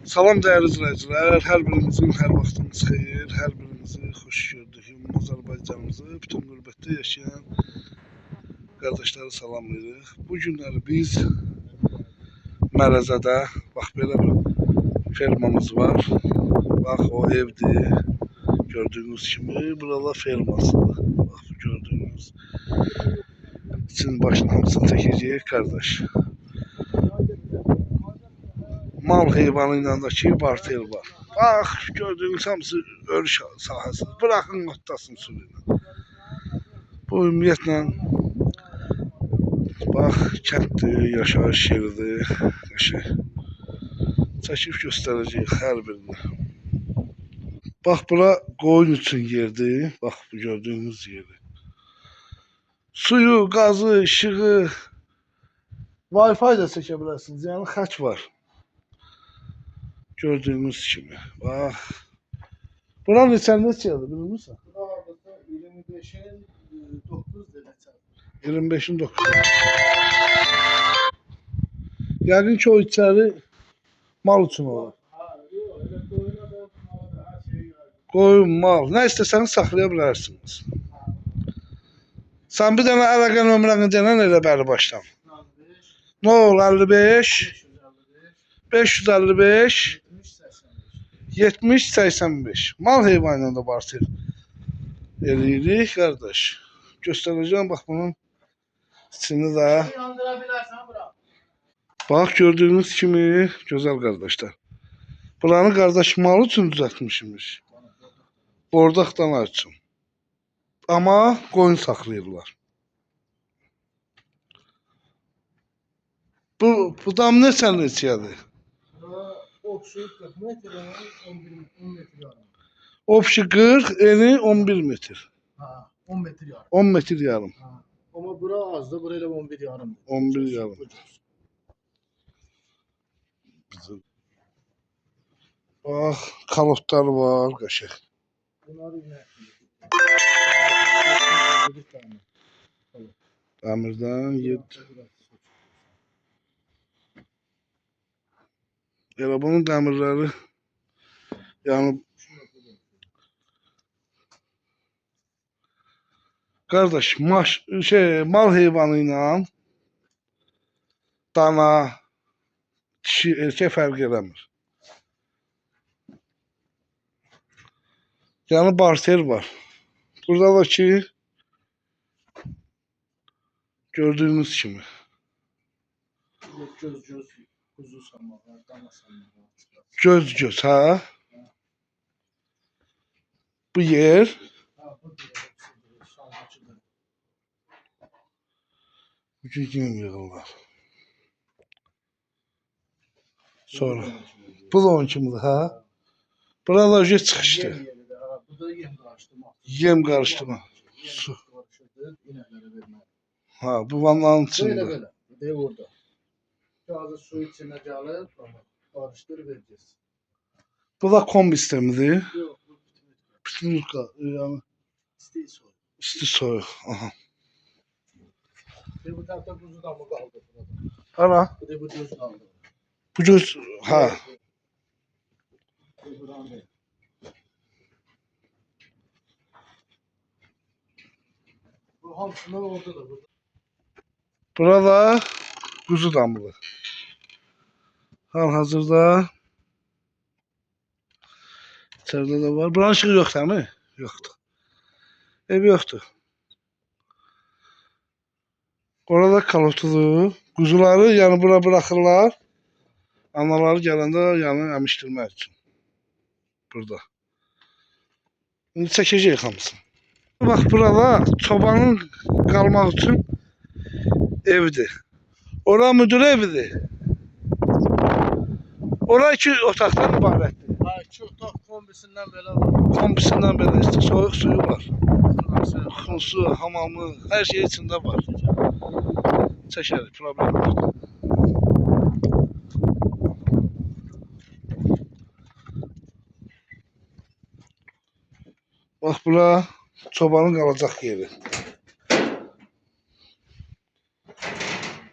Salam değerli izleyiciler, her birimizin her vaxtınız xeyir, hər birimizi xoş gördük. Azərbaycanımızı, bütün qürbətdə yaşayan qardaşları salamlayırıq. Bu günləri biz Mərəzədə, bax belə bir fermamız var. Bax o evdir. Gördüğünüz kimi burada fermasıdır. Bax bu gördüğünüz için başın hamısını çəkəcəyik qardaş. Mal heyvanıyla da ki barter var. Bax gördüğünüz hamısı örüş sahəsi. Bırakın otlasın suyuna. Bu ümumiyyətlə bax kənddir, yaşayış yeridir. Çəkib göstərəcəyik hər birini. Bax bura qoyun üçün yerdir. Bax bu gördüğünüz yeri. Suyu, gazı, işığı, Wi-Fi da çəkə bilərsiniz. Yəni xətt var. Gördüğünüz kimi. Bax. Bura neçədir bilir misin? Burada 25'in 9 derece. 25'in 9. Yəqin ki o içəri mal üçün olur. Ha, yok, öyle koyuna da her şeyi var. Qoyun, mal, nə istəsəniz saxlaya bilərsiniz. Sən bir dənə əlaqə nömrəni denən elə bəri başdan. 055 555 70 85. Mal heyvanıyla da barter eləyirik qardaş. Göstərəcəm bax bunun içini də. Yandırabilirsen bırak. Bax gördüğünüz kimi gözəl qardaşlar. Buranı qardaş mal üçün düzəltmişmiş. Bordaq dana üçün. Amma qoyun saxlayırlar. Bu dam neçədir? Okşu 40 metre, 10 metre yarım. Opşi 40, eni 11 metr. Ha, 10 metre yarım. 10 metr yarım. Ha. Ama bura azdı, burayla 11 yarım. 11 yarım. Bax, kalotlar var, qəşəng. Bunları yine. Dəmirdən 7. Elə bunun dəmirləri yəni qardaş mal heyvanı ilə dana, dişi, erkək fərq eləmir. Yəni barter var. Burada da ki gördüğünüz kimi. Göz, kuzu sanmalar, dana sanmalar. Göz, ha? Bu yer. Ha, bu şalgıcıdır. Bütün gün yığırlar. Sonra. Bu da onun kimidir, ha? Burada da çıxışdı. Bu da yem karıştırma. Yem karıştırma. Su. İneklere vermeye. Ha, bu vanların içinde. Böyle. Bir de orada. Biraz su içine gelip karıştır vereceğiz. Bu da kombi sistemidir. Yok, bu Bütün yani isteği soy. isti soyuq. Aha. Bir bu tarafta buzu da mı kaldı burada? Ana. Bir de bu düz kaldı. Bu göz, ha. Bu hamsını orada da. Burada kuzu damlı. Hal-hazırda içeride de var. Buranın ışığı yok değil mi? Yoktu. Ev yoktu. Orada kalotudur. Kuzuları yani bura bırakırlar. Anaları gələndə yəni əmişdirmək üçün. Burada. İndi çəkəcəyik hamısını. Bax burada çobanın qalmaq üçün evdir. Ora müdür evidir. Ora 2 otaqdan ibarətdir. Ha, 2 otaq kombisindən belə var. Kombisindən belə işte soyuq suyu var. Su, hamamı, hər şey içində var. Çəkərik, problem yoxdur. Bax bura çobanın qalacaq yeri.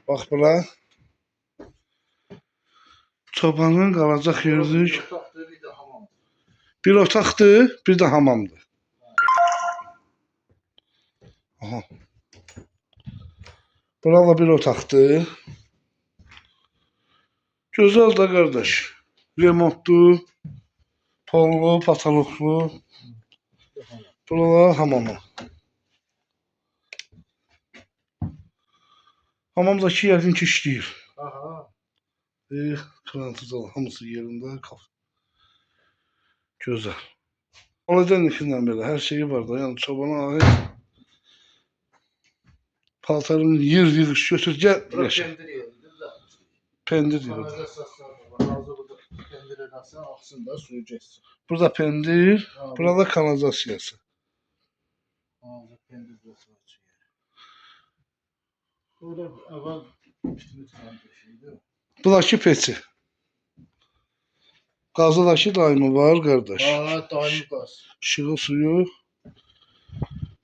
Bax bura Sobanın qalacaq gördük. Otaqdır, bir də hamam. Bir otaqdır, bir də hamamdır. Aha. Bura da bir otaqdır. Gözəl də qardaş. Remontlu, pollu, pataloklu. Bura da hamamı. Hamamdakı yəqin ki işləyir. Aha. Krantıcalı hamısı yerində. Gözəl. Aladenlikindən belə hər şeyi var da. Yəni çobana ait paltarını yığış götür gəl. Bura Yaşa. pendir yeridir də. Pendir yığır. Kanalizasyon var. Hazır burada pendir edersen aksın da suyu geçsin. Burada pendir, Ha, burada kanalizasiyası. Hazır pendir burası açıyor. Burada evvel bitimi tutan bir şeydi. Buradakı peçi. Qazıdakı daimi var qardaş. Aa, daimi gaz. İşığı suyu.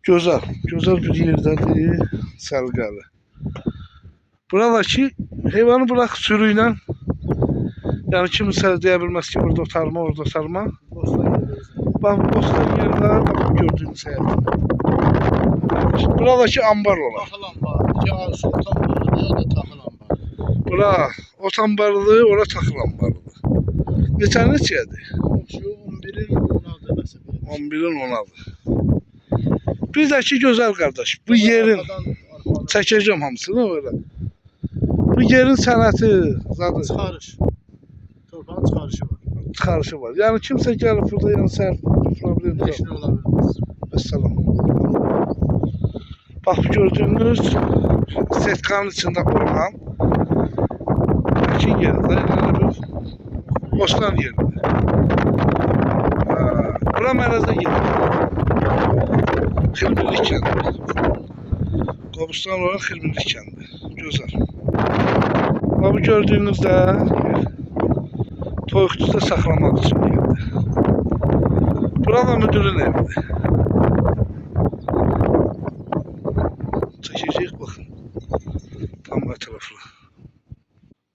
Gözəl. Gözəl bir yerdədir. Səlqəli. Buradakı heyvanı bırak sürüylə. Yəni kimsə deyə bilməz ki, burada otarma, orada otarma. Boşlar yeridir. Bax, dostlar yerlər, bax gördüyünüz həyatım. Buradakı ambar olar. Taxılan var. Ya sultan var ya da taxılan var. Bura ot ambarlıdır, ora taxıl ambarlıdır. Neçədir? Şu 11'in 16 mesela. 11-in 10-adır. Bir də ki gözəl qardaş, bu yerin çəkəcəm hamısını öyle. Bu yerin sənəti zaten Çıxarış. Torpağın çıxarışı var. çıxarışı var. Yəni kimsə gəlib burada yəni səhər problem yox. Heç nə ola bilməz. Vəssalam. Bax bu gördüyünüz setkanın içində olan əkin yeri də yəni bir bostan yeridir. Bura mərəzə yeri. Xilmirlik kəndi. Qobustan olan Xilmirlik kəndi. Gözəl. Bax bu gördüyünüzdə toyuqçuda saxlamaq üçün yerdir. Bura da müdürün evidir. Çəkəcək baxın. Tam ətraflı.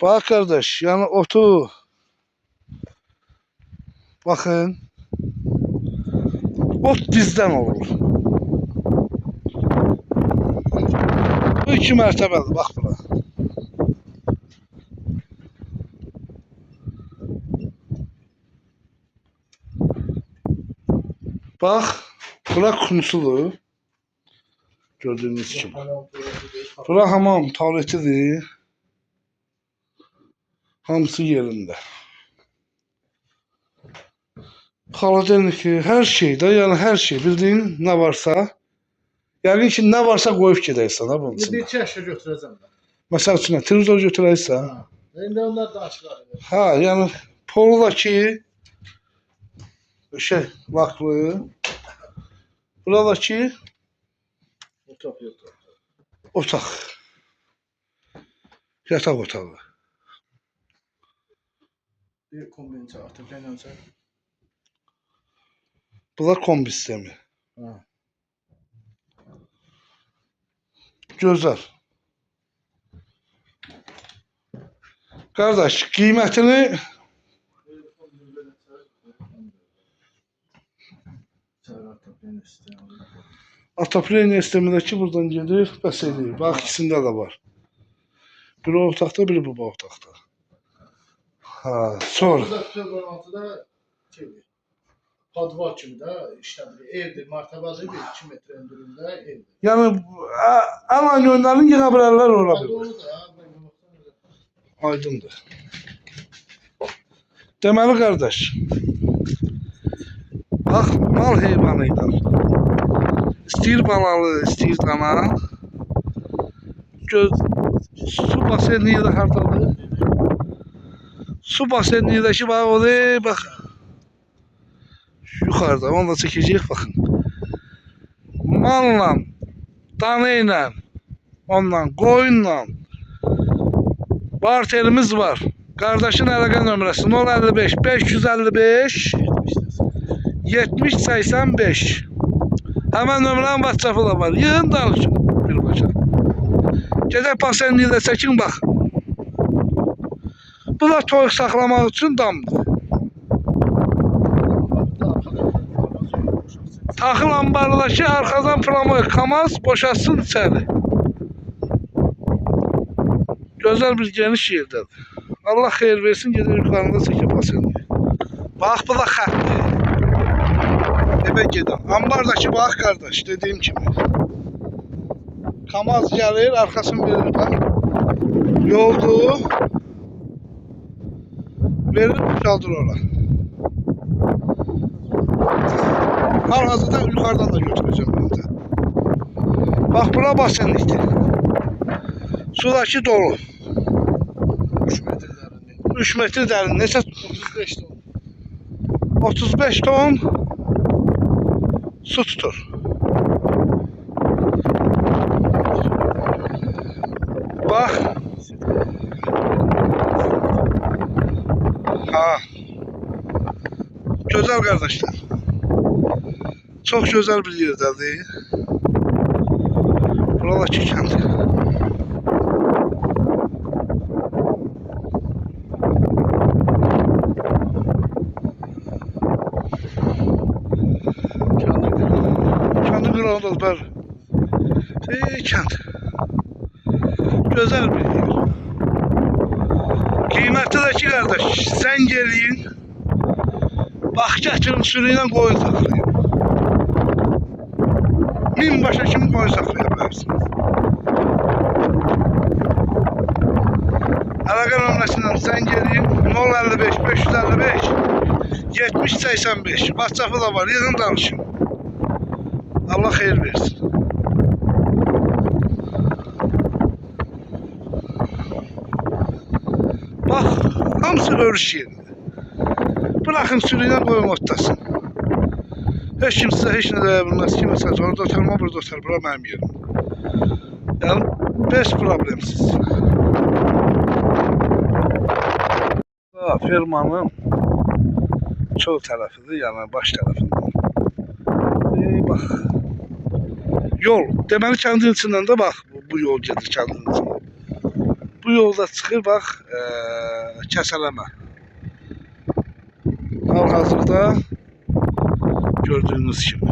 Bax qardaş, yəni otu baxın. Ot dizdən olur. Bu 2 mərtəbədir, bax bura. Bax, bura kunsudur. Gördüyünüz kimi. Bura hamam tualetidir. Hamısı yerində. Xaladenliki, hər şeydə, yəni hər şey bildiyin nə varsa, yəqin ki nə varsa qoyub gedəksən ha bunun içində. Bir çəşə götürəcəm ben. Məsəl üçün televizor götürəksən. Ha. İndi onlar da açıqlar. Ha, yəni poludakı şey laklı. Buradakı Otaq yox. otaq. Yataq otağı. Bir kombin çağırtır. Fena çağır. Bu da kombi sistemi. Ha. Gözəl. Qardaş, qiymətini Atoplen sistemindəki buradan gedir, bəs eləyir. Bax, ikisində də var. Biri o otaqda, biri bu otaqda. Ha, sonra. Burada Tövbe şeydir. Padvar kimi də işlədir. Evdir, martabadır, 2 metr öndüründə evdir. Yəni, alan yönlərini yığa bilərlər ora Hadi bilir. onu da Aydındır. Deməli, qardaş, bax, mal heyvanıyla. İstəyir balalı, istəyir dana. Su basenliyi də hardadır? Su basenliyindəki bax, o deyil, bax. Yuxarıda, onu da çəkəcəyik, baxın. Malla, dana ilə, onunla, qoyunla barterimiz var. Qardaşın əlaqə nömrəsi 055 555 70 85. Həmən nömrənin WhatsApp-ı da var. Yığın danışın birbaşa. Gedək basenliyi də çəkin, bax. Bu da toyuq saxlamaq üçün damdır. Taxıl ambarındakı arxadan Framoy Kamaz boşalsın içəri. Gözəl bir geniş yerdədir. Allah xeyir versin, gedir yuxarında çəkə basın. Bax, bu da xəttdir. Evə gedən. Ambardakı bax qardaş, dediyim kimi. Kamaz gəlir, arxasını verir bax. Yoldur. Verir, ucaldır ora. Hal-hazırda yuxarıdan da götürəcəm məncə. Bax, bura basenlikdir. Sudakı dolu. 3 metr dərinliyi. 3 metr dərin. Neçə? 35 ton. 35 ton su tutur. Bax. Ha. Gözəl qardaşlar. Çox gözəl bir yerdədir. Buradakı kənd. Kəndi qırandadır, bəli. Kənd. Gözəl bir yer. Qiymətli də ki, qardaş, zəng eləyin. Bax, gətirin sürü ilə qoyun saxlayın. 1000 başa kimi qoyun saxlaya bilərsiniz. Əlaqə nömrəsindən zəng eləyin. 055 555 70 85. WhatsApp-ı da var, yığın danışın. Allah xeyir versin. Bax, hamısı örüş yeridir. Bırakın sürüyle qoyun otlasın. Heç kim sizə heç nə deyə bilməz ki, məsələn, orada otarma, burada otar, bura mənim yerim. Yəni, bez problemsiz. Fermanın çöl tərəfidir, yəni baş tərəfindən. Bax, yol. Deməli, kəndin içindən də bax, bu yol gedir kəndin içindən. Bu yolda çıxır, bax, kəsələmə. Hal-hazırda gördüğünüz kimi.